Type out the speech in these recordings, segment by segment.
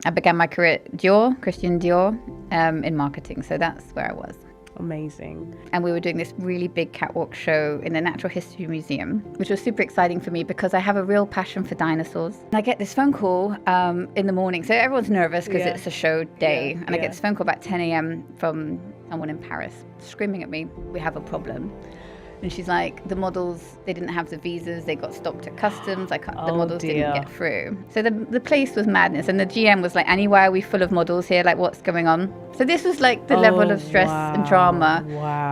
I began my career at Dior, Christian Dior, in marketing. So that's where I was. Amazing. And we were doing this really big catwalk show in the Natural History Museum, which was super exciting for me because I have a real passion for dinosaurs. And I get this phone call in the morning. So everyone's nervous because it's a show day. And I get this phone call about 10 a.m. from someone in Paris screaming at me, "We have a problem." And she's like, the models, they didn't have the visas. They got stopped at customs. The models didn't get through. So the place was madness. And the GM was like, "Annie, why are we full of models here? Like, what's going on?" So this was like the level of stress and drama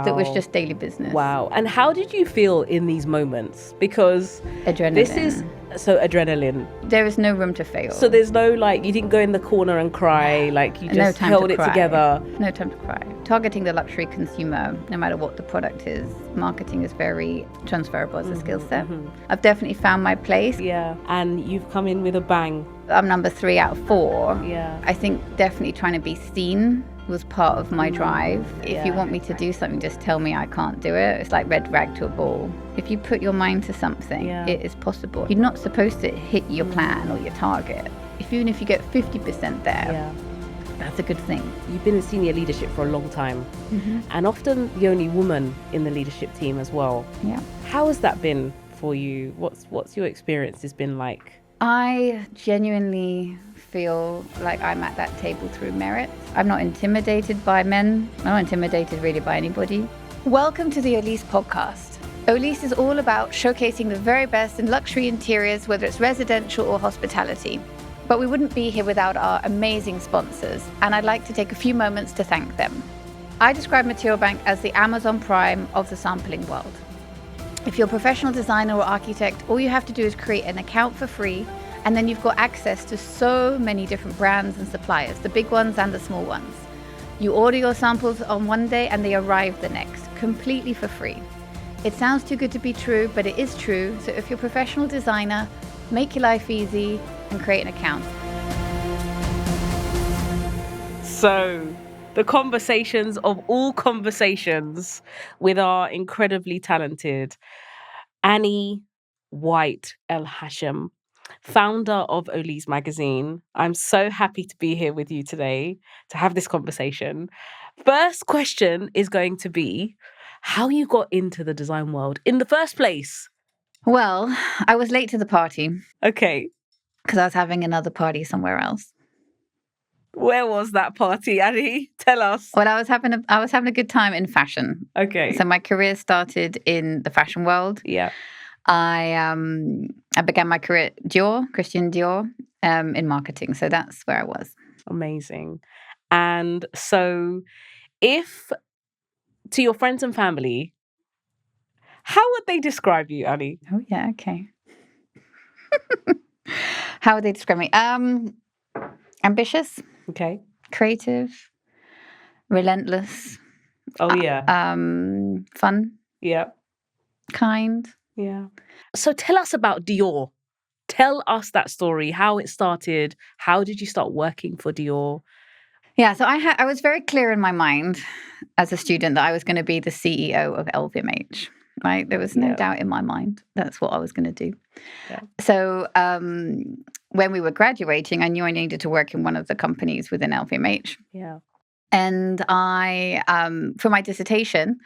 that was just daily business. Wow. And how did you feel in these moments? Because adrenaline. This is... So adrenaline. There is no room to fail. So there's no, like, you didn't go in the corner and cry, like you just held it together. No time to cry. Targeting the luxury consumer, no matter what the product is, marketing is very transferable as a skill set. I've definitely found my place. Yeah. And you've come in with a bang. I'm number 3 out of 4. Yeah. I think definitely trying to be seen was part of my drive. If you want me to do something, just tell me I can't do it. It's like red rag to a bull. If you put your mind to something, it is possible. You're not supposed to hit your plan or your target. Even if you get 50% there, that's a good thing. You've been in senior leadership for a long time, and often the only woman in the leadership team as well. Yeah. How has that been for you? What's your experience has been like? I genuinely feel like I'm at that table through merit. I'm not intimidated by men. I'm not intimidated really by anybody. Welcome to the Elise podcast. Elise is all about showcasing the very best in luxury interiors, whether it's residential or hospitality. But we wouldn't be here without our amazing sponsors, and I'd like to take a few moments to thank them. I describe Material Bank as the Amazon Prime of the sampling world. If you're a professional designer or architect, all you have to do is create an account for free, and then you've got access to so many different brands and suppliers, the big ones and the small ones. You order your samples on one day and they arrive the next, completely for free. It sounds too good to be true, but it is true. So if you're a professional designer, make your life easy and create an account. So, the conversations of all conversations with our incredibly talented Annie White El Hashim, founder of Elise magazine. I'm so happy to be here with you today to have this conversation. First question is going to be how you got into the design world in the first place. Well, I was late to the party. Okay. Because I was having another party somewhere else. Where was that party, Annie? Tell us. Well, I was having a good time in fashion. Okay. So my career started in the fashion world. Yeah. I began my career at Dior, Christian Dior, in marketing. So that's where I was. Amazing. And so if to your friends and family, how would they describe you, Annie? Oh, yeah. Okay. How would they describe me? Ambitious. Okay. Creative. Relentless. Oh, yeah. Fun. Yeah. Kind. Yeah. So tell us about Dior. Tell us that story, how it started. How did you start working for Dior? Yeah, so I was very clear in my mind as a student that I was going to be the CEO of LVMH. Right? There was no doubt in my mind that's what I was going to do. Yeah. So when we were graduating, I knew I needed to work in one of the companies within LVMH. Yeah. And I, for my dissertation,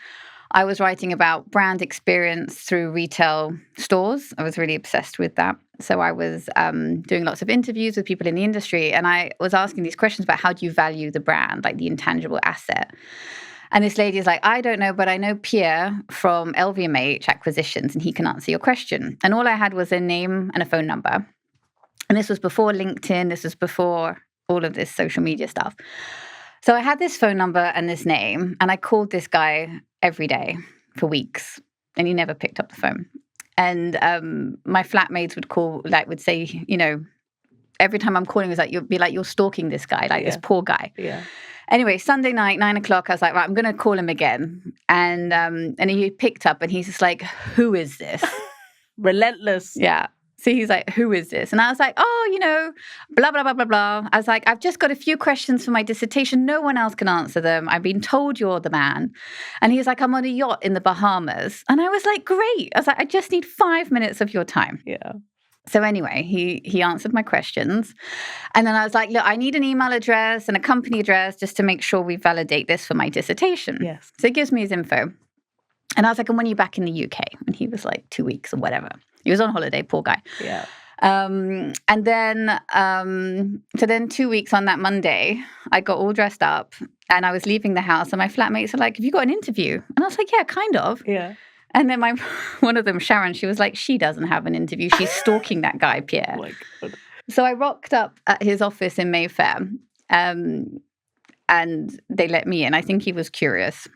I was writing about brand experience through retail stores. I was really obsessed with that. So I was doing lots of interviews with people in the industry, and I was asking these questions about how do you value the brand, like the intangible asset. And this lady is like, I don't know, but I know Pierre from LVMH Acquisitions, and he can answer your question. And all I had was a name and a phone number. And this was before LinkedIn. This was before all of this social media stuff. So I had this phone number and this name, and I called this guy every day for weeks, and he never picked up the phone. And my flatmates would say, you know, every time I'm calling, it was like, you're stalking this guy, like this poor guy. Yeah. Anyway, Sunday night, 9:00, I was like, right, I'm going to call him again. And he picked up, and he's just like, who is this? Relentless. Yeah. So he's like, who is this? And I was like, oh, you know, blah, blah, blah, blah, blah. I was like, I've just got a few questions for my dissertation. No one else can answer them. I've been told you're the man. And he's like, I'm on a yacht in the Bahamas. And I was like, great. I was like, I just need 5 minutes of your time. Yeah. So anyway, he answered my questions. And then I was like, look, I need an email address and a company address just to make sure we validate this for my dissertation. Yes. So he gives me his info. And I was like, and when are you back in the UK? And he was like, 2 weeks or whatever. He was on holiday, poor guy. Yeah. And then, so then 2 weeks on that Monday, I got all dressed up and I was leaving the house and my flatmates were like, have you got an interview? And I was like, yeah, kind of. Yeah. And then one of them, Sharon, she was like, she doesn't have an interview. She's stalking that guy, Pierre. Oh my God. So I rocked up at his office in Mayfair and they let me in. I think he was curious.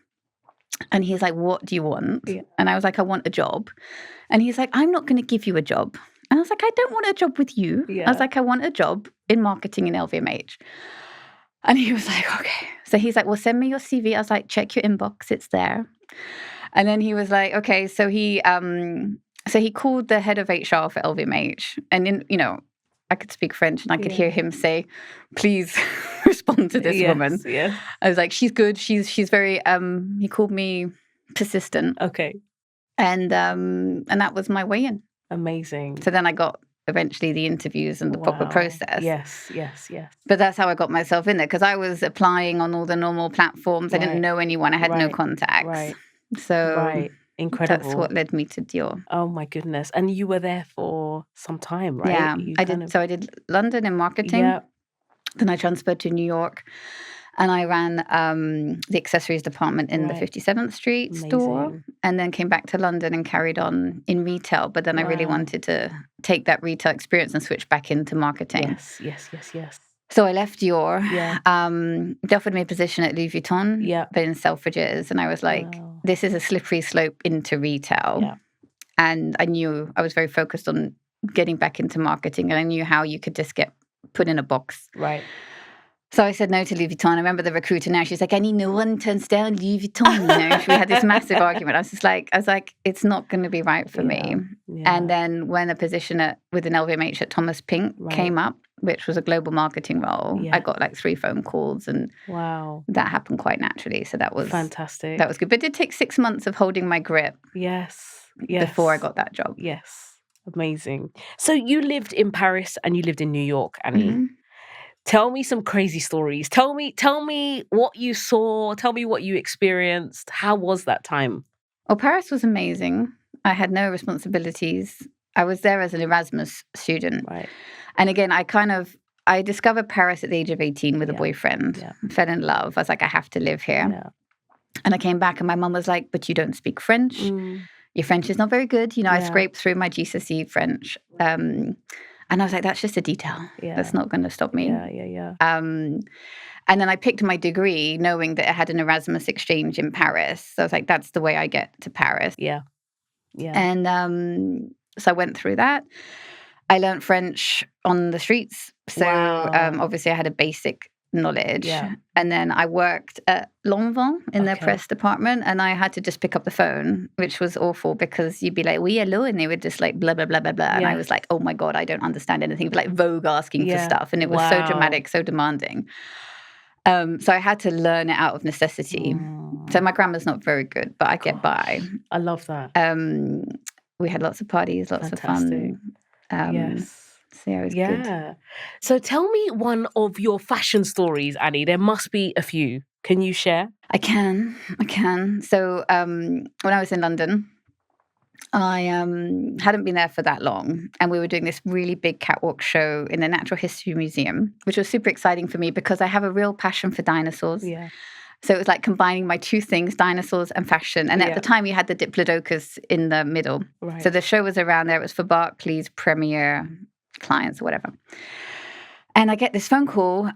And he's like, what do you want? Yeah. And I was like, I want a job. And he's like, I'm not going to give you a job. And I was like, I don't want a job with you. Yeah. I was like, I want a job in marketing in LVMH. And he was like, okay. So he's like, well, send me your CV. I was like, check your inbox. It's there. And then he was like, okay. So he called the head of HR for LVMH. And, I could speak French and I could hear him say, please respond to this woman. Yes. I was like, she's good. She's very, he called me persistent. Okay. And that was my way in. Amazing. So then I got eventually the interviews and the proper process. Yes. But that's how I got myself in there because I was applying on all the normal platforms. I didn't know anyone. I had no contacts. Right. So Incredible. That's what led me to Dior. Oh my goodness. And you were there for some time, right? Yeah, I did. So I did London in marketing. Yeah. Then I transferred to New York and I ran the accessories department in the 57th Street store and then came back to London and carried on in retail. But then I really wanted to take that retail experience and switch back into marketing. Yes. So I left Dior. Yeah. They offered me a position at Louis Vuitton, but in Selfridges. And I was like, this is a slippery slope into retail. Yeah. And I knew I was very focused on getting back into marketing. And I knew how you could just get put in a box. Right. So I said no to Louis Vuitton. I remember the recruiter now. She's like, no one turns down Louis Vuitton. We had this massive argument. I was like, it's not going to be right for me. Yeah. And then when a position with an LVMH at Thomas Pink came up, which was a global marketing role, I got like 3 phone calls and that happened quite naturally. So that was fantastic. That was good. But it did take 6 months of holding my grip. Yes. Before I got that job. Yes. Amazing. So you lived in Paris and you lived in New York, Annie. Mm-hmm. Tell me some crazy stories. Tell me what you saw. Tell me what you experienced. How was that time? Well, Paris was amazing. I had no responsibilities. I was there as an Erasmus student. Right. And again, I discovered Paris at the age of 18 with a boyfriend. Yeah. Fell in love. I was like, I have to live here. Yeah. And I came back and my mum was like, but you don't speak French. Your French is not very good. I scraped through my GCSE French. And I was like, that's just a detail. Yeah. That's not going to stop me. Yeah. And then I picked my degree knowing that it had an Erasmus exchange in Paris. So I was like, that's the way I get to Paris. Yeah. And so I went through that. I learned French on the streets. So obviously I had a basic knowledge. Yeah. And then I worked at Lanvin in their press department and I had to just pick up the phone, which was awful because you'd be like, oui, hello. And they would just like blah, blah, blah, blah, blah. And I was like, oh my God, I don't understand anything. It'd be like Vogue asking for stuff. And it was so dramatic, so demanding. So I had to learn it out of necessity. So my grammar's not very good, but I get by. I love that. We had lots of parties, lots of fun. Yes. So yeah, it was good. So tell me one of your fashion stories, Annie. There must be a few. Can you share? I can. So when I was in London, I hadn't been there for that long. And we were doing this really big catwalk show in the Natural History Museum, which was super exciting for me because I have a real passion for dinosaurs. Yeah. So it was like combining my two things, dinosaurs and fashion. And at the time, you had the Diplodocus in the middle. Right. So the show was around there. It was for Barclays, Premier, clients or whatever. And I get this phone call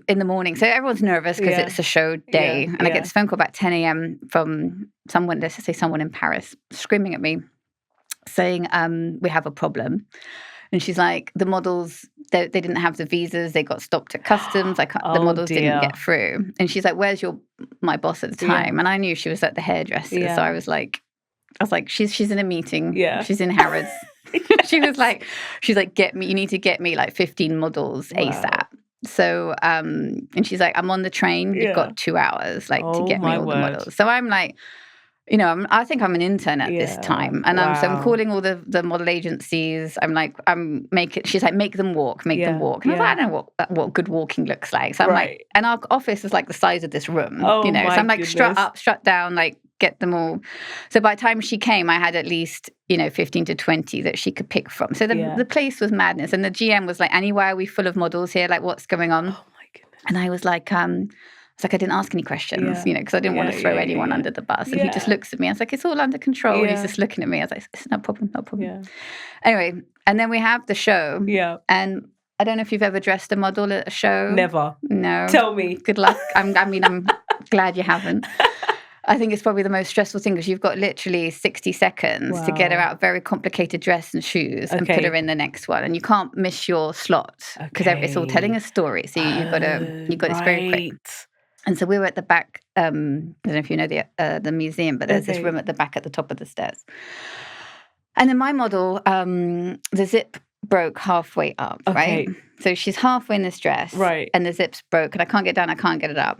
in the morning. So everyone's nervous because it's a show day. And I get this phone call about 10 a.m. from someone, let's just say someone in Paris, screaming at me, saying, we have a problem. And she's like, the models, they didn't have the visas. They got stopped at customs. The models didn't get through. And she's like, where's my boss at the time? And I knew she was at the hairdresser. So I was like, she's in a meeting. Yeah. She's in Harrods. She's like, you need to get me like 15 models ASAP. So, and she's like, I'm on the train. You've got 2 hours, to get me all the models. So I'm like, I think I'm an intern at this time, and so I'm calling all the model agencies. She's like, make them walk. And I was like, I don't know what good walking looks like. So I'm like, and our office is like the size of this room, Oh, so I'm like, goodness. strut up, strut down, like get them all. So by the time she came, I had at least 15 to 20 that she could pick from. So the place was madness, and the GM was like, Annie, why are we full of models here? Like, what's going on? Oh my goodness. And I was like, I didn't ask any questions, because I didn't want to throw anyone under the bus. And he just looks at me. I was like, it's all under control. And he's just looking at me. I was like, it's no problem. Yeah. Anyway, and then we have the show. Yeah. And I don't know if you've ever dressed a model at a show. Never. No. Tell me. Good luck. I'm glad you haven't. I think it's probably the most stressful thing because you've got literally 60 seconds to get her out of very complicated dress and shoes and put her in the next one. And you can't miss your slot because it's all telling a story. So you've got to, it's very quick. And so we were at the back. I don't know if you know the museum, but there's this room at the back at the top of the stairs. And then my model, the zip broke halfway up, right? So she's halfway in this dress, right? And the zip's broke, and I can't get down. I can't get it up.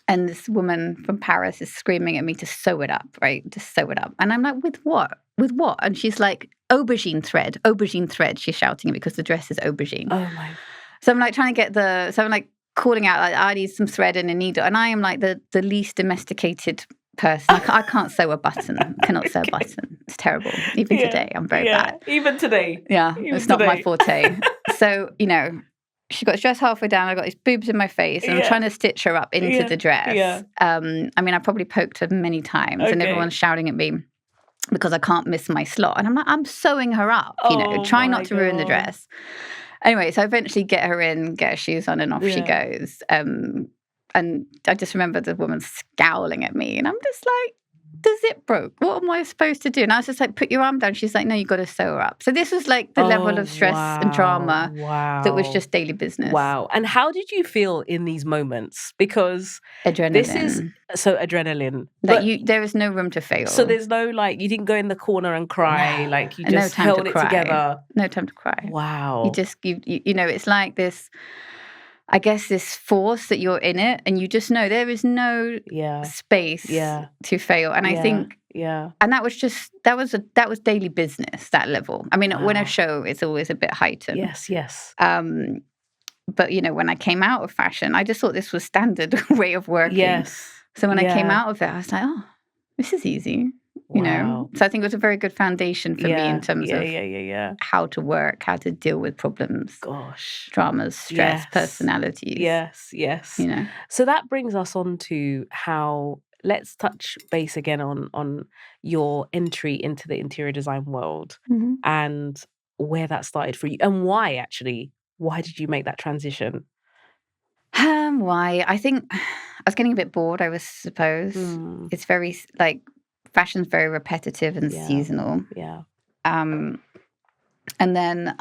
And this woman from Paris is screaming at me to sew it up, right? To sew it up. And I'm like, with what? With what? And she's like, aubergine thread. She's shouting at me because the dress is aubergine. Oh my! So I'm like trying to get I'm like calling out, like, I need some thread and a needle. And I am like the least domesticated person. I can't sew a button. Cannot sew a button. It's terrible. Even today, I'm very bad. Even today. Yeah, it's not my forte. So, she got dressed halfway down. I got these boobs in my face, and I'm trying to stitch her up into the dress. Yeah. I probably poked her many times, and everyone's shouting at me because I can't miss my slot. And I'm like, I'm sewing her up, trying not to ruin the dress. Anyway, so I eventually get her in, get her shoes on, and off she goes. And I just remember the woman scowling at me, and I'm just like, the zip broke. What am I supposed to do? And I was just like, put your arm down. She's like, no, you got to sew her up. So this was like the level of stress and drama that was just daily business. Wow. And how did you feel in these moments? Because adrenaline. This is so adrenaline. There is no room to fail. So there's no you didn't go in the corner and cry. No. Like you just held it together. No time to cry. Wow. You just it's like this. I guess this force that you're in it, and you just know there is no space to fail. And I think, and that was daily business, that level. I mean, when a show, it's always a bit heightened. Yes. But when I came out of fashion, I just thought this was standard way of working. Yes. So when I came out of it, I was like, oh, this is easy. So I think it was a very good foundation for me in terms of how to work, how to deal with problems, dramas, stress, personalities. Yes. So that brings us on to how, let's touch base again on your entry into the interior design world and where that started for you and why did you make that transition? Why? I think I was getting a bit bored, I suppose. It's very fashion's very repetitive and seasonal. Yeah. And then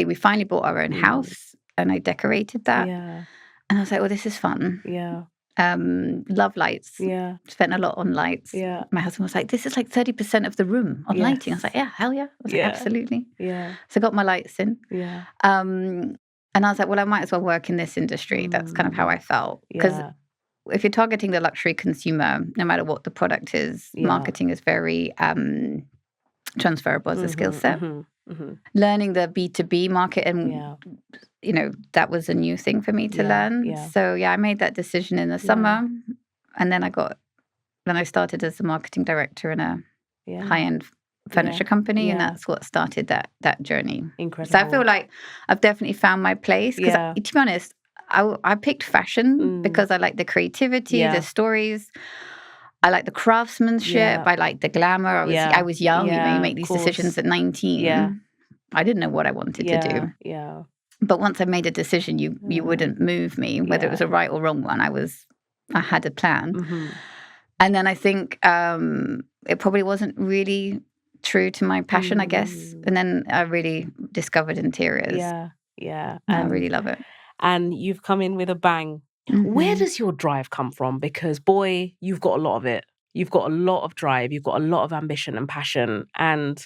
we finally bought our own house, and I decorated that. Yeah. And I was like, well, this is fun. Yeah. Love lights. Yeah. Spent a lot on lights. Yeah. My husband was like, this is like 30% of the room on lighting. I was like, yeah, hell yeah. I was like, absolutely. Yeah. So I got my lights in. Yeah. And I was like, well, I might as well work in this industry. That's kind of how I felt. Because if you're targeting the luxury consumer, no matter what the product is, marketing is very transferable as a skill set. Learning the B2B market, and that was a new thing for me to learn. Yeah. So I made that decision in the summer, and then I started as a marketing director in a high-end furniture company, and that's what started that journey. Incredible. So I feel like I've definitely found my place. Because to be honest, I picked fashion because I like the creativity, the stories. I like the craftsmanship. I like the glamour. I was young. You make these decisions at 19. Yeah. I didn't know what I wanted to do. Yeah. But once I made a decision, you wouldn't move me, whether it was a right or wrong one. I had a plan. And then I think it probably wasn't really true to my passion, I guess. And then I really discovered interiors. Yeah. And I really love it. And you've come in with a bang. Where does your drive come from? Because boy, you've got a lot of it. You've got a lot of drive. You've got a lot of ambition and passion. And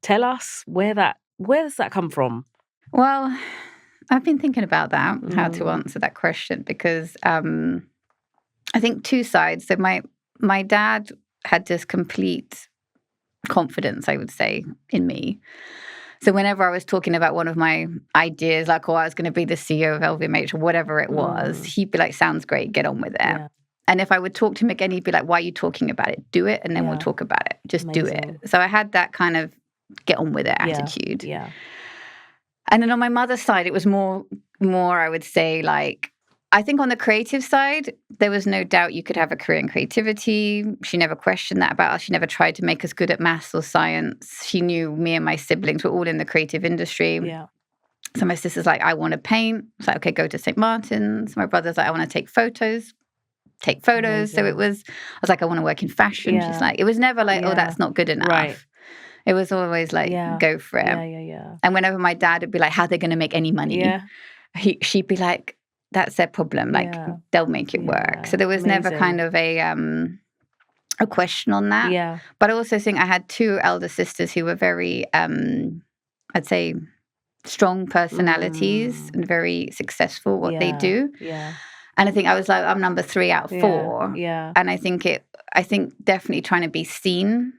tell us where does that come from? Well, I've been thinking about that, how to answer that question, because I think two sides. So my dad had this complete confidence, I would say, in me. So whenever I was talking about one of my ideas, like, oh, I was going to be the CEO of LVMH or whatever it was, he'd be like, sounds great, get on with it. Yeah. And if I would talk to him again, he'd be like, why are you talking about it? Do it, and then we'll talk about it. Just do it. So I had that kind of get on with it attitude. Yeah. And then on my mother's side, it was more, I would say, like, I think on the creative side, there was no doubt you could have a career in creativity. She never questioned that about us. She never tried to make us good at maths or science. She knew me and my siblings were all in the creative industry. Yeah. So my sister's like, I want to paint. It's like, okay, go to St. Martin's. My brother's like, I want to take photos. Amazing. So I was like, I want to work in fashion. Yeah. She's like, it was never like, oh, that's not good enough. Right. It was always like, go for it. Yeah. And whenever my dad would be like, how are they going to make any money? Yeah. She'd be like, that's their problem. Like, they'll make it work. So there was never kind of a question on that. Yeah. But I also think I had two elder sisters who were very, I'd say, strong personalities and very successful what they do. Yeah. And I think I was like, I'm number 3 out of 4. Yeah. And I think definitely trying to be seen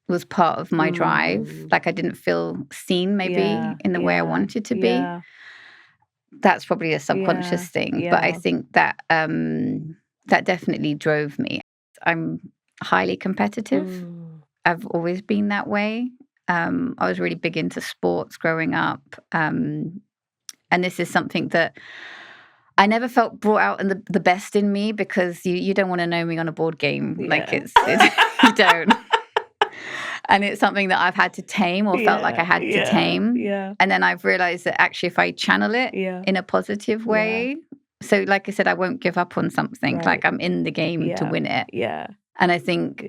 was part of my drive. Like, I didn't feel seen maybe in the way I wanted to be. Yeah. That's probably a subconscious thing. But I think that that definitely drove me. I'm highly competitive. I've always been that way. I was really big into sports growing up. And this is something that I never felt brought out in the best in me, because you don't want to know me on a board game. Yeah. Like, it's you don't. And it's something that I've had to tame, or felt like I had to tame. Yeah. And then I've realized that actually if I channel it in a positive way, so like I said, I won't give up on something. Right. Like, I'm in the game to win it. Yeah. And I think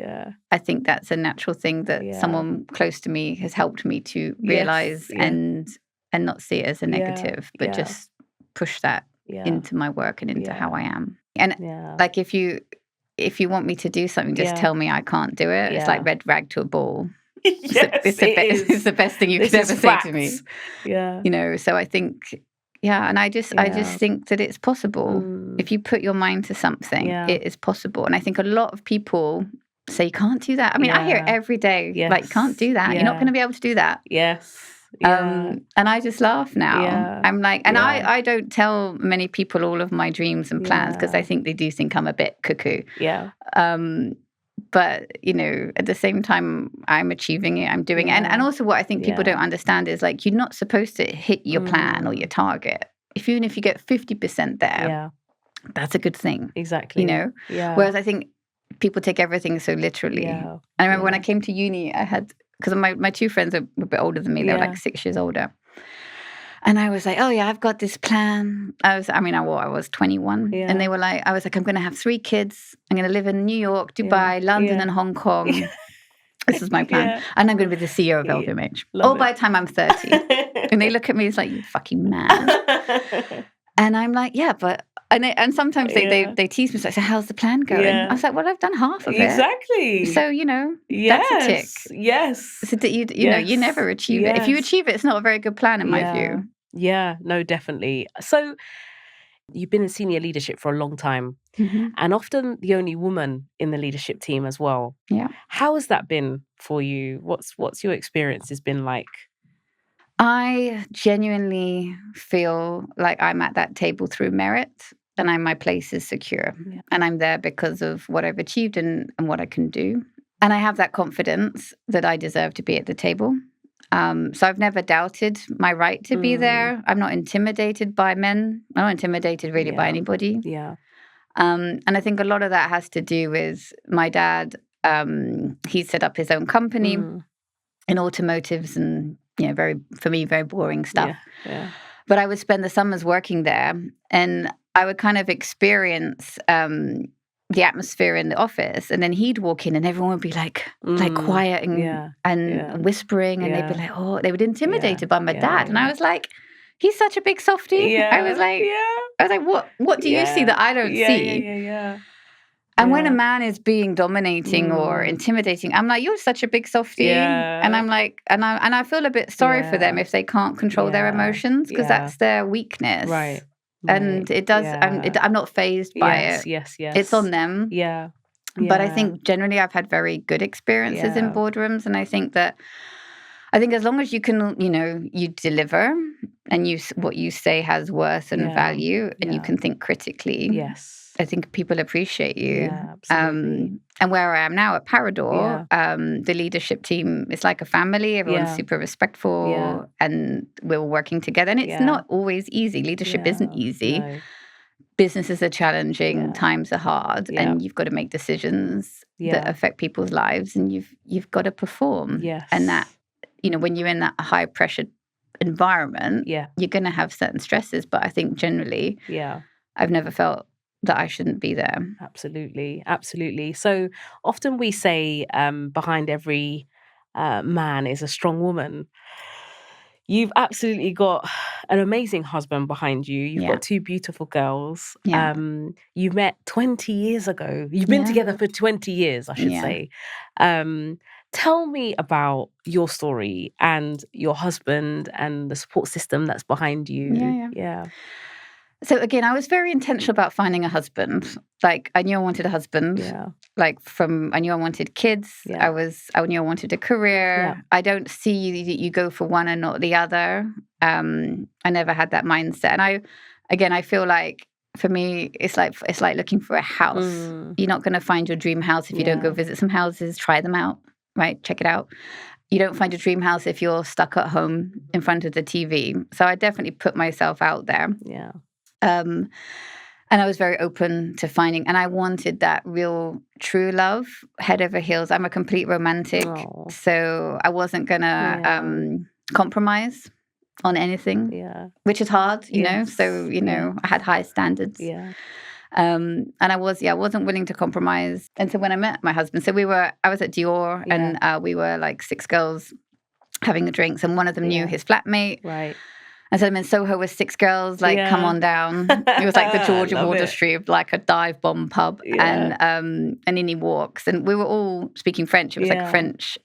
that's a natural thing that someone close to me has helped me to realize and not see it as a negative, but just push that into my work and into how I am. And like, if you want me to do something, just tell me I can't do it. It's like red rag to a bull. Yes, it's the best thing you could ever say to me. Yeah. You know, so I think, and I just think that it's possible. If you put your mind to something, it is possible. And I think a lot of people say, you can't do that. I mean, I hear it every day. Yes. Like, you can't do that. You're not going to be able to do that. Yes. Yeah. And I just laugh now. Yeah. I'm like, and I don't tell many people all of my dreams and plans, because I think they do think I'm a bit cuckoo. Yeah. But, you know, at the same time, I'm achieving it, I'm doing it. And also what I think people don't understand is, like, you're not supposed to hit your plan or your target. Even if you get 50% there, that's a good thing. Exactly. You know? Yeah. Whereas I think people take everything so literally. Yeah. And I remember when I came to uni, I had, because my 2 friends are a bit older than me, they were like 6 years older. And I was like, oh yeah, I've got this plan. I was 21. Yeah. And they were like, I'm going to have 3 kids. I'm going to live in New York, Dubai, London, and Hong Kong. This is my plan. Yeah. And I'm going to be the CEO of LVMH. Love By the time I'm 30. And they look at me, it's like, you fucking mad. And I'm like, yeah, but, and sometimes they tease me, so how's the plan going? I was like, well, I've done half of it. Exactly. So, you know, that's a tick. Yes. So that you know, you never achieve it. If you achieve it, it's not a very good plan in my view. Yeah, no, definitely. So you've been in senior leadership for a long time, and often the only woman in the leadership team as well. Yeah. How has that been for you? What's your experience has been like? I genuinely feel like I'm at that table through merit, and my place is secure. Yeah. And I'm there because of what I've achieved and what I can do. And I have that confidence that I deserve to be at the table. So I've never doubted my right to be there. I'm not intimidated by men. I'm not intimidated really by anybody. Yeah. And I think a lot of that has to do with my dad. He set up his own company in automotives and, you know, very boring stuff. Yeah. But I would spend the summers working there, and I would kind of experience the atmosphere in the office, and then he'd walk in and everyone would be like quiet and whispering, and they'd be like, oh, they were intimidated by my dad. And I was like, he's such a big softie. I was like, what do you see that I don't see? And when a man is being dominating or intimidating, I'm like, you're such a big softie. And I'm like, and I feel a bit sorry for them if they can't control their emotions, because that's their weakness. Right. And it does, I'm not fazed by it. Yes. It's on them. Yeah. But I Yeah. think generally I've had very good experiences in Yeah. boardrooms. And I think as long as you can, you deliver and what you say has worth and Yeah. value and you Yeah. can think critically, Yes. I think people appreciate you. Yeah, absolutely. And where I am now at Parador, the leadership team is like a family. Everyone's Yeah. super respectful Yeah. and we're all working together. And it's Yeah. not always easy. Leadership isn't Yeah. easy. No. Businesses are challenging, Yeah. times are hard, Yeah. and you've got to make decisions that Yeah. affect people's lives, and you've got to perform. Yes. And that, when you're in that high pressure environment, Yeah. you're going to have certain stresses. But I think generally, Yeah. I've never felt that I shouldn't be there. Absolutely. Absolutely. So often we say behind every man is a strong woman. You've absolutely got an amazing husband behind you. You've Yeah. got two beautiful girls. Yeah. You met 20 years ago. You've been Yeah. together for 20 years, I should Yeah. say. Tell me about your story and your husband and the support system that's behind you. Yeah. So again, I was very intentional about finding a husband. Like I knew I wanted a husband. Yeah. I knew I wanted kids. Yeah. I knew I wanted a career. Yeah. I don't see that you go for one and not the other. I never had that mindset. And I feel like for me, it's like looking for a house. You're not going to find your dream house if you don't go visit some houses, try them out, right? Check it out. You don't find your dream house if you're stuck at home in front of the TV. So I definitely put myself out there. Yeah. And I was very open to finding, and I wanted that real, true love, head over heels. I'm a complete romantic, so I wasn't gonna compromise on anything, which is hard, you know. So I had high standards, and I wasn't willing to compromise. And so when I met my husband, I was at Dior, and we were like 6 girls having the drinks, and one of them knew his flatmate, right. And so I'm in Soho with 6 girls, like, come on down. It was like the George of Water Street, like a dive bomb pub. And in he walks. And we were all speaking French. It was like a French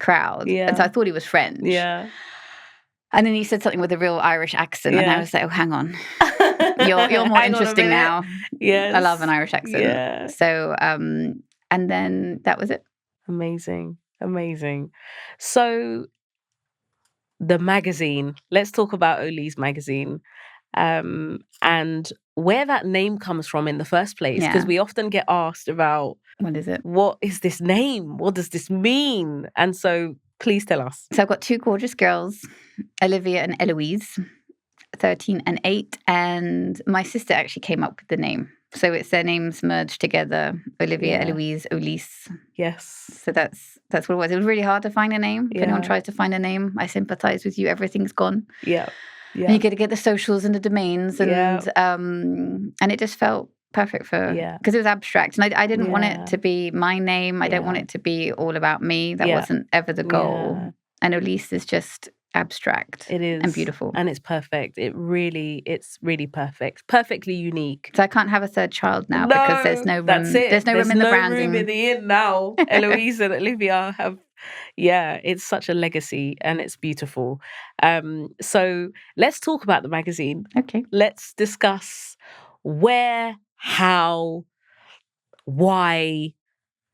crowd. And so I thought he was French. Yeah. And then he said something with a real Irish accent. And I was like, oh, hang on. You're more interesting now. Yes. I love an Irish accent. Yeah. So, and then that was it. Amazing. So the magazine. Let's talk about Olise magazine, and where that name comes from in the first place. Because we often get asked about what is it? What is this name? What does this mean? And so, please tell us. So I've got 2 gorgeous girls, Olivia and Eloise, 13 and 8, and my sister actually came up with the name. So it's their names merged together, Olivia, Eloise, Olise. Yes. So that's what it was. It was really hard to find a name. If anyone tries to find a name, I sympathize with you. Everything's gone. Yeah. And you got to get the socials and the domains, and it just felt perfect for because it was abstract, and I didn't want it to be my name. I don't want it to be all about me. That wasn't ever the goal. And Olise is just abstract. It is. And beautiful. And it's perfect. It's really perfect. Perfectly unique. So I can't have a third child now because there's no room. That's it. There's no room in the branding. There's no room in the inn now. Eloise and Olivia have, it's such a legacy and it's beautiful. So let's talk about the magazine. Okay. Let's discuss where, how, why,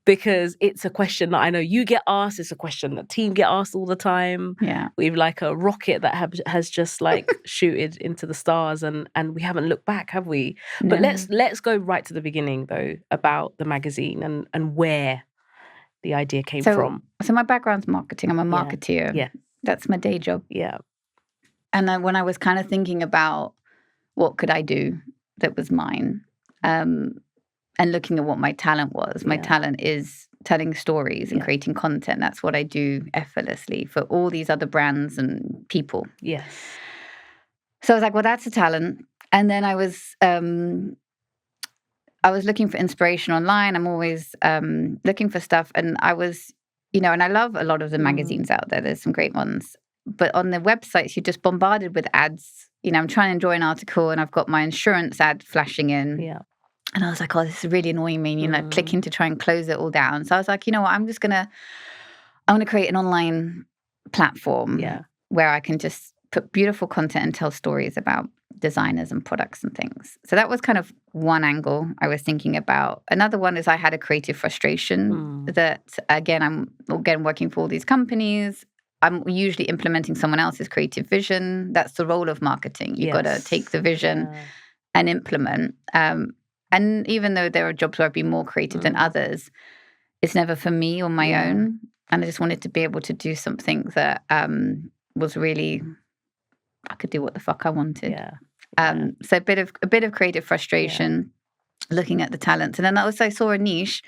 because it's a question that I know you get asked. It's a question that team get asked all the time. Yeah. We've like a rocket that has just like shooted into the stars and we haven't looked back, have we? No. But let's go right to the beginning though about the magazine and where the idea came from. So my background's marketing. I'm a marketeer. Yeah. That's my day job. Yeah. And then when I was kind of thinking about what could I do that was mine, and looking at what my talent was. My talent is telling stories and creating content. That's what I do effortlessly for all these other brands and people. Yes. So I was like, well, that's a talent. And then I was looking for inspiration online. I'm always looking for stuff. And I was, and I love a lot of the magazines out there. There's some great ones. But on the websites, you're just bombarded with ads. I'm trying to enjoy an article and I've got my insurance ad flashing in. Yeah. And I was like, oh, this is really annoying me, clicking to try and close it all down. So I was like, you know what, I want to create an online platform where I can just put beautiful content and tell stories about designers and products and things. So that was kind of one angle I was thinking about. Another one is I had a creative frustration that, I'm working for all these companies. I'm usually implementing someone else's creative vision. That's the role of marketing. You've got to take the vision and implement. And even though there are jobs where I've been more creative than others, it's never for me on my own. And I just wanted to be able to do something that was really, I could do what the fuck I wanted. So a bit of creative frustration, looking at the talents. And then also I saw a niche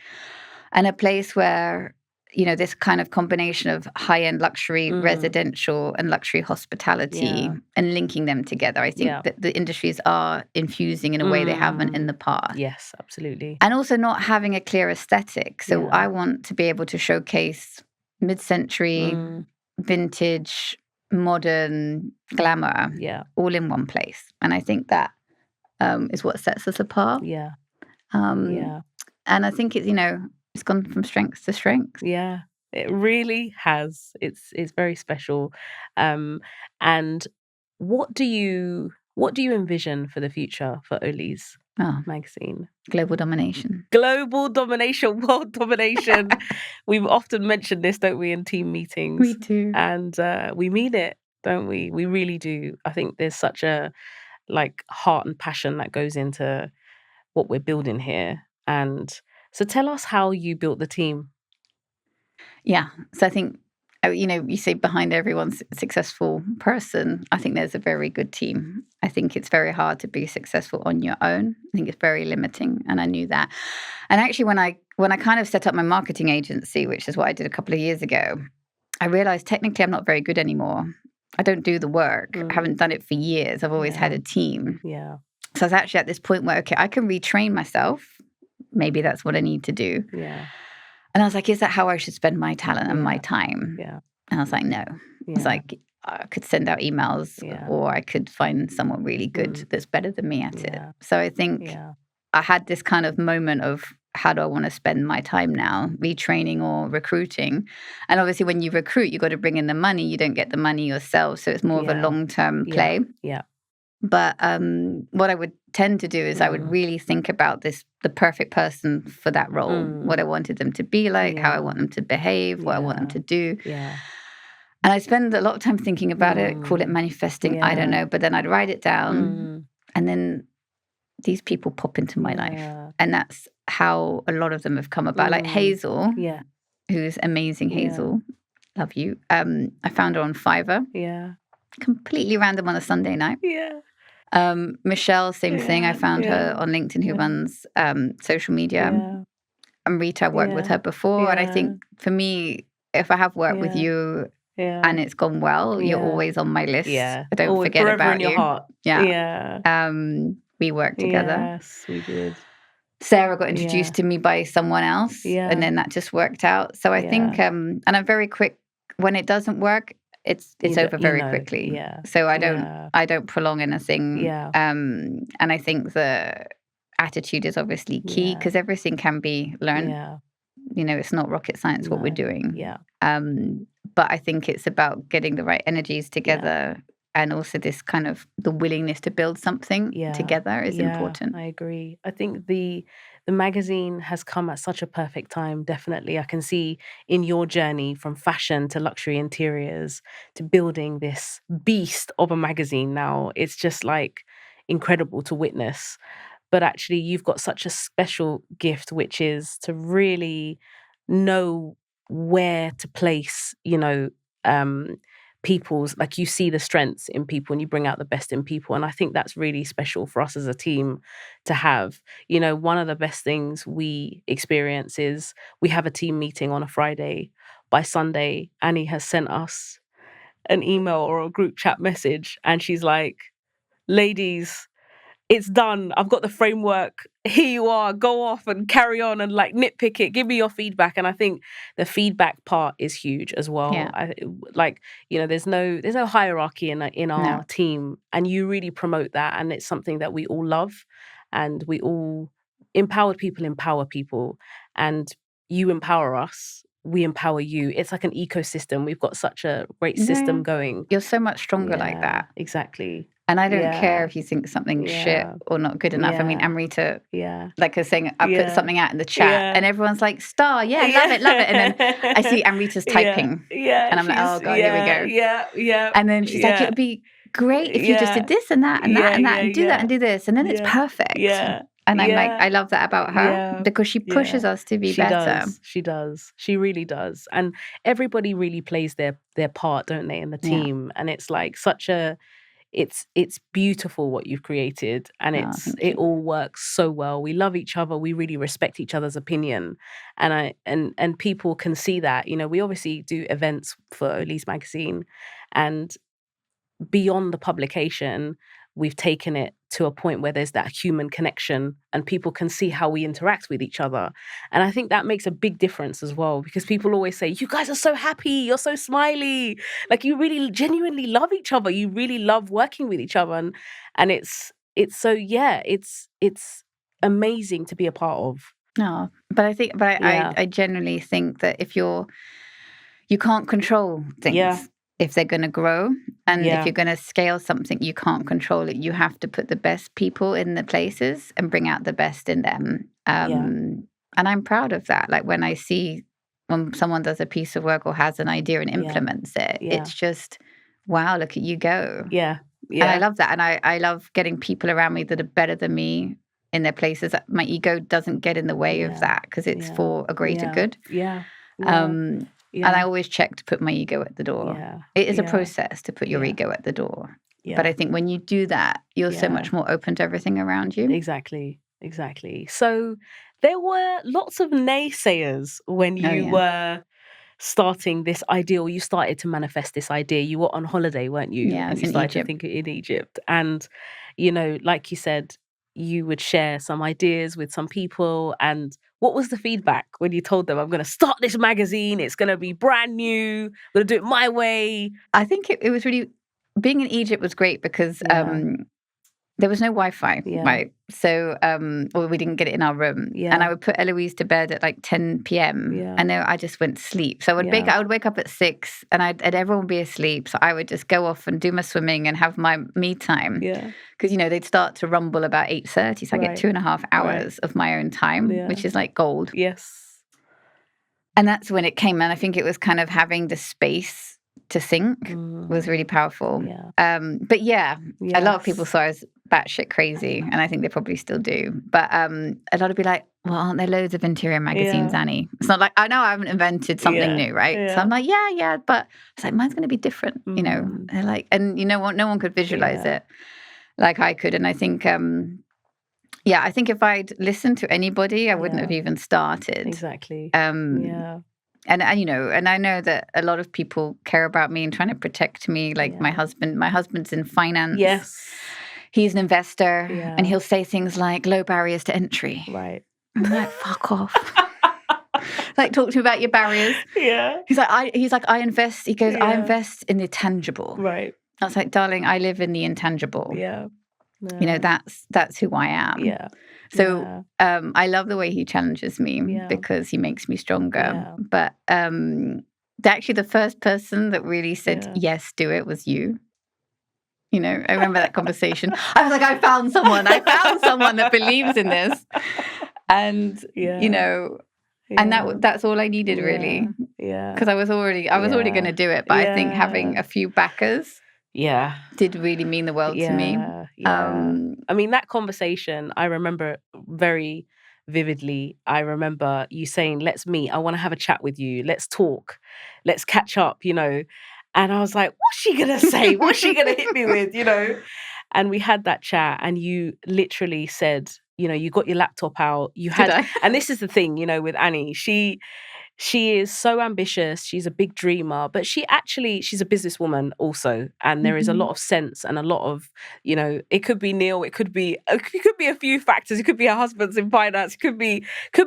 and a place where, this kind of combination of high-end luxury residential and luxury hospitality and linking them together. I think that the industries are infusing in a way they haven't in the past. Yes, absolutely. And also not having a clear aesthetic. So I want to be able to showcase mid-century, vintage, modern glamour all in one place. And I think that is what sets us apart. And I think it's gone from strength to strength. Yeah, it really has. It's very special. And what do you envision for the future for Ollie's magazine? Global domination. Global domination, world domination. We've often mentioned this, don't we, in team meetings? We do. And we mean it, don't we? We really do. I think there's such a heart and passion that goes into what we're building here. And so tell us how you built the team. Yeah. So I think, you say behind every successful person, I think there's a very good team. I think it's very hard to be successful on your own. I think it's very limiting. And I knew that. And actually, when I kind of set up my marketing agency, which is what I did a couple of years ago, I realized technically I'm not very good anymore. I don't do the work. I haven't done it for years. I've always had a team. Yeah. So I was actually at this point where, okay, I can retrain myself. Maybe that's what I need to do. Yeah. And I was like, is that how I should spend my talent and my time? Yeah. And I was like, no. It's like, I could send out emails or I could find someone really good that's better than me at it. So I think I had this kind of moment of, how do I want to spend my time now? Retraining or recruiting? And obviously when you recruit, you got to bring in the money. You don't get the money yourself. So it's more of a long-term play. Yeah. But what I would tend to do is I would really think about the perfect person for that role, what I wanted them to be like, how I want them to behave, what I want them to do. Yeah. And I spend a lot of time thinking about it, call it manifesting, I don't know. But then I'd write it down and then these people pop into my life. And that's how a lot of them have come about. Like Hazel, who's amazing, Hazel. Love you. I found her on Fiverr. Yeah. Completely random on a Sunday night. Yeah. Michelle, same thing. I found her on LinkedIn, who runs social media. And Rita, I've worked with her before. And I think for me, if I have worked with you and it's gone well, you're always on my list. Yeah. I don't forget forever about in your you. heart. Yeah. We worked together. Yes, we did. Sarah got introduced to me by someone else. And then that just worked out. So I think, and I'm very quick. When it doesn't work, it's over very quickly. Yeah. So I don't prolong anything. Yeah. And I think the attitude is obviously key because everything can be learned. Yeah. It's not rocket science what we're doing. Yeah. But I think it's about getting the right energies together and also this kind of the willingness to build something together is important. I agree. I think the magazine has come at such a perfect time. Definitely. I can see in your journey from fashion to luxury interiors to building this beast of a magazine now. It's just incredible to witness. But actually, you've got such a special gift, which is to really know where to place, people's, you see the strengths in people and you bring out the best in people. And I think that's really special for us as a team to have. One of the best things we experience is we have a team meeting on a Friday. By Sunday, Annie has sent us an email or a group chat message and she's like, ladies, it's done. I've got the framework. Here you are. Go off and carry on and nitpick it. Give me your feedback. And I think the feedback part is huge as well. Yeah. There's no hierarchy in our team, and you really promote that. And it's something that we all love, and we all empower people, and you empower us. We empower you. It's like an ecosystem. We've got such a great system going. You're so much stronger like that. Exactly. And I don't care Yeah. if you think something's shit Yeah. or not good enough. I mean, Yeah. Amrita, Yeah. like I was saying, I put Yeah. something out in the chat Yeah. and everyone's like, star, yeah, love it. And then I see Amrita's typing Yeah. and I'm like, oh God, here we go. Yeah. And then she's like, Yeah. it'd be great if you just did this and that and that and that and do that and do this. And then it's perfect. Yeah. And I'm like, I love that about her Yeah. because she pushes us to be She better. does. She does. She really does. And everybody really plays their part, don't they, in the Yeah. team? And it's like such a it's beautiful what you've created, and thank it you. all works so well. We love each other. We really respect each other's opinion, and people can see that. You know, we obviously do events for Elise Magazine, and beyond the publication, we've taken it to a point where there's that human connection and people can see how we interact with each other. And I think that makes a big difference as well, because people always say, you guys are so happy, you're so smiley. Like, you really genuinely love each other. You really love working with each other. And it's so, yeah, it's amazing to be a part of. No, but I generally think that if you can't control things if they're going to grow, and if you're going to scale something, you can't control it. You have to put the best people in the places and bring out the best in them. And I'm proud of that. Like when I see when someone does a piece of work or has an idea and implements it, it's just, wow, look at you go. Yeah. And I love that. And I love getting people around me that are better than me in their places. My ego doesn't get in the way of that because it's for a greater good. And I always check to put my ego at the door. It is a process to put your ego at the door. But I think when you do that, you're so much more open to everything around you. Exactly. So there were lots of naysayers when you were starting this idea, or you started to manifest this idea. You were on holiday, weren't you? Yeah, and you started to think in Egypt. And, you know, like you said, you would share some ideas with some people. And what was the feedback when you told them, I'm going to start this magazine, it's going to be brand new, I'm going to do it my way? I think it was really, being in Egypt was great because there was no Wi-Fi, right? So, we didn't get it in our room. And I would put Eloise to bed at like 10 p.m. And then I just went to sleep. So I would wake up at 6 and everyone would be asleep. So I would just go off and do my swimming and have my me time. Because, you know, they'd start to rumble about 8:30. So I get 2.5 hours of my own time, which is like gold. Yes. And that's when it came. And I think it was kind of having the space to think was really powerful. But a lot of people saw I was batshit crazy, and I think they probably still do. But a lot of people like, well, aren't there loads of interior magazines, Annie? It's not like, I know I haven't invented something new, right? So I'm like, but it's like, mine's going to be different, you know? They're like, and you know what? No one could visualize it like I could. And I think, I think if I'd listened to anybody, I wouldn't have even started. Exactly. And you know, and I know that a lot of people care about me and trying to protect me. Like my husband's in finance. Yes. He's an investor, and he'll say things like low barriers to entry. Right. I'm like, fuck off. Like, talk to me about your barriers. He's like, I invest. He goes, I invest in the tangible. Right. I was like, darling, I live in the intangible. You know, that's who I am. So I love the way he challenges me because he makes me stronger. But actually the first person that really said, yes, do it was you. You know, I remember that conversation. I was like, I found someone that believes in this. And, you know, and that's all I needed really. Because I was already going to do it. But I think having a few backers did really mean the world to me. I mean, that conversation, I remember very vividly. I remember you saying, let's meet. I want to have a chat with you. Let's talk. Let's catch up, you know. And I was like, what's she going to say? What's she going to hit me with, you know? And we had that chat and you literally said, you know, you got your laptop out. You had, and this is the thing, you know, with Annie, she is so ambitious. She's a big dreamer, but she's a businesswoman also. And there is a lot of sense and a lot of, you know, it could be Neil, it could be a few factors. It could be her husband's in finance. It could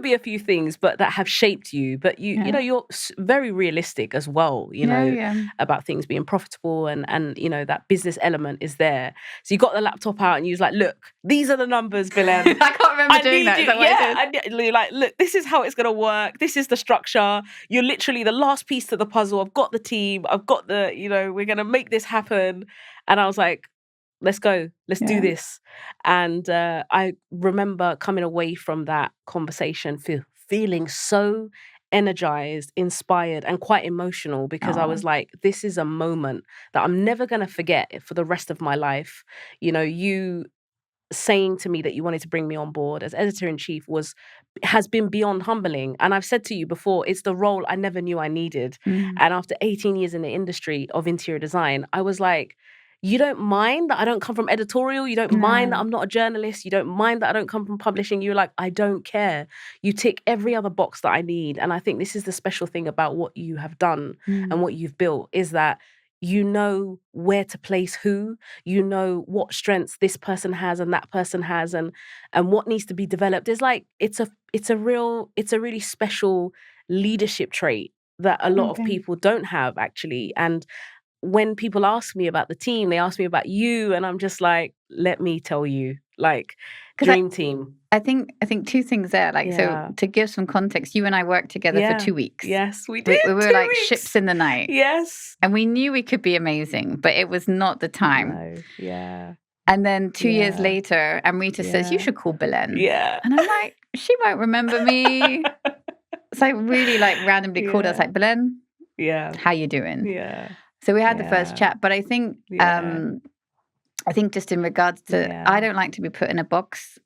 be a few things, but that have shaped you. But you know, you're very realistic as well, you know, about things being profitable and, you know, that business element is there. So you got the laptop out and you was like, look, these are the numbers, Bilen. I can't remember doing that. Is that what I did? And you're like, look, this is how it's going to work. This is the structure. You're literally the last piece to the puzzle. I've got the team. I've got the, you know, we're going to make this happen. And I was like, let's go, let's do Yeah. this. And I remember coming away from that conversation feeling so energized, inspired, and quite emotional, because I was Oh. like, this is a moment that I'm never going to forget for the rest of my life. You know, you saying to me that you wanted to bring me on board as editor-in-chief has been beyond humbling. And I've said to you before, it's the role I never knew I needed. Mm. And after 18 years in the industry of interior design, I was like, you don't mind that I don't come from editorial? You don't mind that No. I'm not a journalist? You don't mind that I don't come from publishing? You're like, I don't care. You tick every other box that I need. And I think this is the special thing about what you have done and Mm. what you've built, is that you know where to place who, you know what strengths this person has and that person has, and what needs to be developed. It's like it's a really special leadership trait that a lot of Okay. people don't have, actually. And when people ask me about the team, they ask me about you, and I'm just like, let me tell you, like, 'Cause dream team. I think two things there. Like, Yeah. so to give some context, you and I worked together Yeah. for 2 weeks. Yes, we did. We were 2 like weeks. ships in the night. Yes. And we knew we could be amazing, but it was not the time. No. Yeah. And then 2 years Yeah. later, Amrita says, you Yeah. should call Belen. Yeah. And I'm like, she won't remember me. So I really like randomly called us Yeah. like, Belen, Yeah. how you doing? Yeah. So we had the first Yeah. chat. But I think Yeah. I think just in regards to, Yeah. I don't like to be put in a box,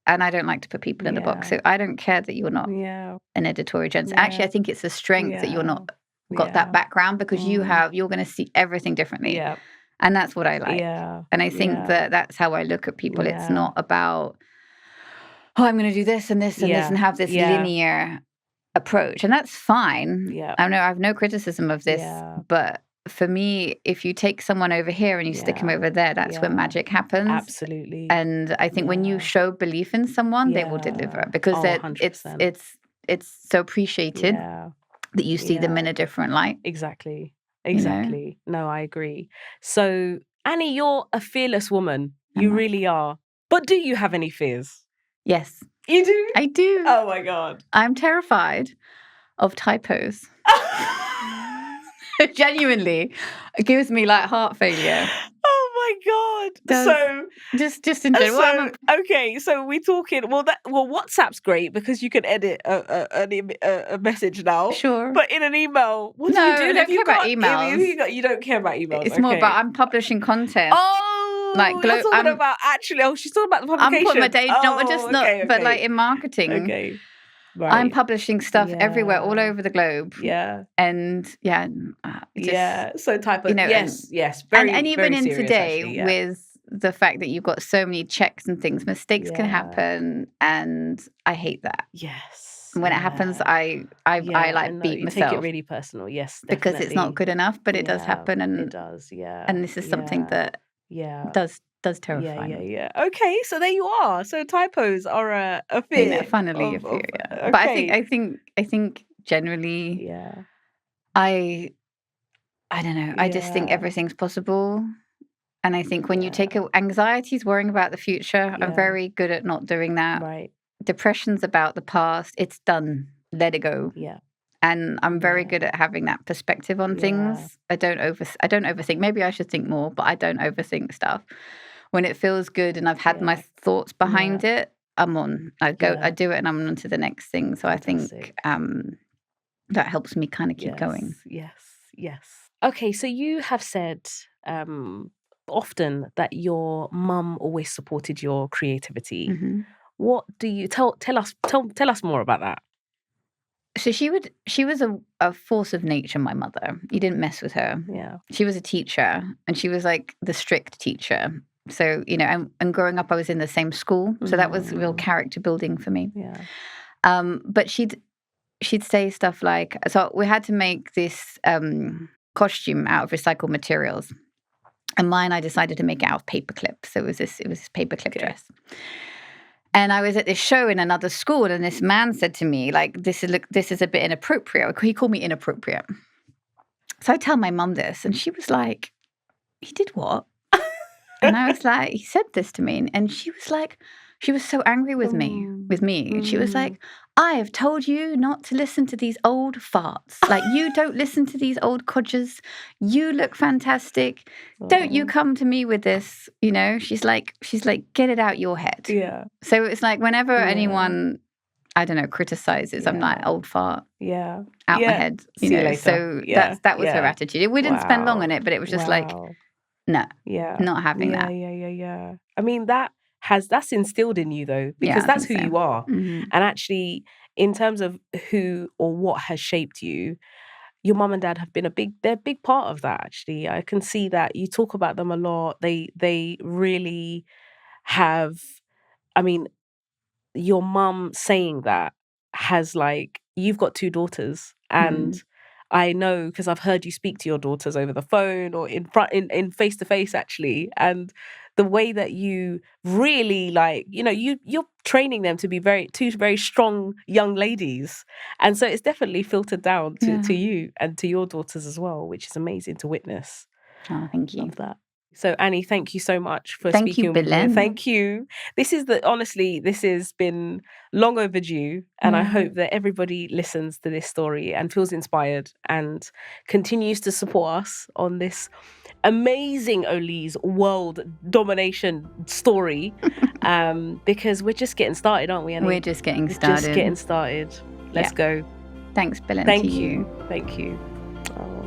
and I don't like to put people in a box. Yeah. So I don't care that you're not Yeah. an editorial journalist. Actually, Yeah. I think it's a strength that you're Yeah. not got that background, because you're going to see everything differently. Yeah. And that's what I like. Yeah. And I think Yeah. that that's how I look at people. It's Yeah. not about, oh, I'm going to do this and this and this Yeah. and have this Yeah. linear approach. And that's fine. Yeah. I have no criticism of this. Yeah. But for me, if you take someone over here and you stick them Yeah. over there, that's when Yeah. magic happens. Absolutely. And I think when you Yeah. show belief in someone, they will deliver, Yeah. because Oh, it's 100%. so appreciated Yeah. that you see them Yeah. in a different light. Exactly. know? Exactly. No, I agree. So, Annie, you're a fearless woman. You Am I? really are. But do you have any fears? Yes, You do? I do. Oh my God. I'm terrified of typos. Genuinely, it gives me like heart failure. Oh my God. Does- So Just in general. Well, okay, so we're talking. Well, WhatsApp's great because you can edit a message now. sure. But in an email, what do No, you do? I don't Have you care about got- emails. You don't care about emails. It's more okay. about I'm publishing content. Oh, like, you're talking I'm- about actually. Oh, she's talking about the I'm publication. putting my day, no, Oh, just not, okay, but okay. like in marketing, Okay. Right. I'm publishing stuff everywhere, all Yeah. over the globe. Yeah. And just, Yeah. So type of you know, yes. Very. and even very in serious, today, actually, yeah. with the fact that you've got so many checks and things, mistakes can Yeah. happen, and I hate that. Yes. When it happens, yeah. I like know, beat you myself take it really personal. Yes, because it's not definitely. good enough, but it does Yeah, happen, It and does. Yeah. this is something yeah, that Yeah. does terrify Yeah. me. Yeah. Okay. So there you are. So typos are a You fear. know, funnily, of- a fear, of- yeah. But okay. I think generally, Yeah. I don't know. I just think Yeah. everything's possible. And I think when you Yeah. take anxiety's worrying about the future, Yeah. I'm very good at not doing that. Right. Depression's about the past. It's done. Let it go. Yeah. And I'm very Yeah. good at having that perspective on Yeah. things. I don't overthink. Maybe I should think more, but I don't overthink stuff. When it feels good and I've had my Yeah. thoughts behind it, I'm on. I Yeah. do it, and I'm on to the next thing. So I think Fantastic. that helps me kind of keep going. Yes. Okay, so you have said often that your mum always supported your creativity. Mhm. What do you tell us more about that? So she was a force of nature, my mother. You didn't mess with her. Yeah. She was a teacher, and she was like the strict teacher. So, you know, and growing up, I was in the same school. So that was real character building for me. Yeah. But she'd say stuff like, so we had to make this costume out of recycled materials. And mine, I decided to make it out of paperclip. So it was this paperclip dress. And I was at this show in another school, and this man said to me, like, this is a bit inappropriate. He called me inappropriate. So I tell my mum this, and she was like, he did what? And I was like, he said this to me. And she was like, she was so angry with me. with me. She was like, I have told you not to listen to these old farts. Like, you don't listen to these old codgers. You look fantastic. Don't you come to me with this, you know? She's like, get it out your head. Yeah. So it's like whenever anyone, I don't know, criticizes, I'm like, old fart. Yeah. Out my head. See you later. So that was her attitude. We didn't spend long on it, but it was just like, no, not having that. Yeah. I mean, that's instilled in you though, because that's who you are. Mm-hmm. And actually, in terms of who or what has shaped you, your mum and dad have been they're a big part of that. Actually, I can see that. You talk about them a lot. They really have. I mean, your mum saying that has, like, you've got 2 daughters, and I know because I've heard you speak to your daughters over the phone or in face to face actually, and the way that you really, like, you know, you're training them to be two very strong young ladies, and so it's definitely filtered down to you and to your daughters as well, which is amazing to witness. Oh, thank you. Love that. So Annie, thank you so much for Thank speaking you, with me. Belen. Thank you. This has been long overdue, and I hope that everybody listens to this story and feels inspired and continues to support us on this amazing Olise world domination story, because we're just getting started, aren't we, Annie? We're just getting started. Let's go. Thanks, Belen. Thank you. Thank you. Oh.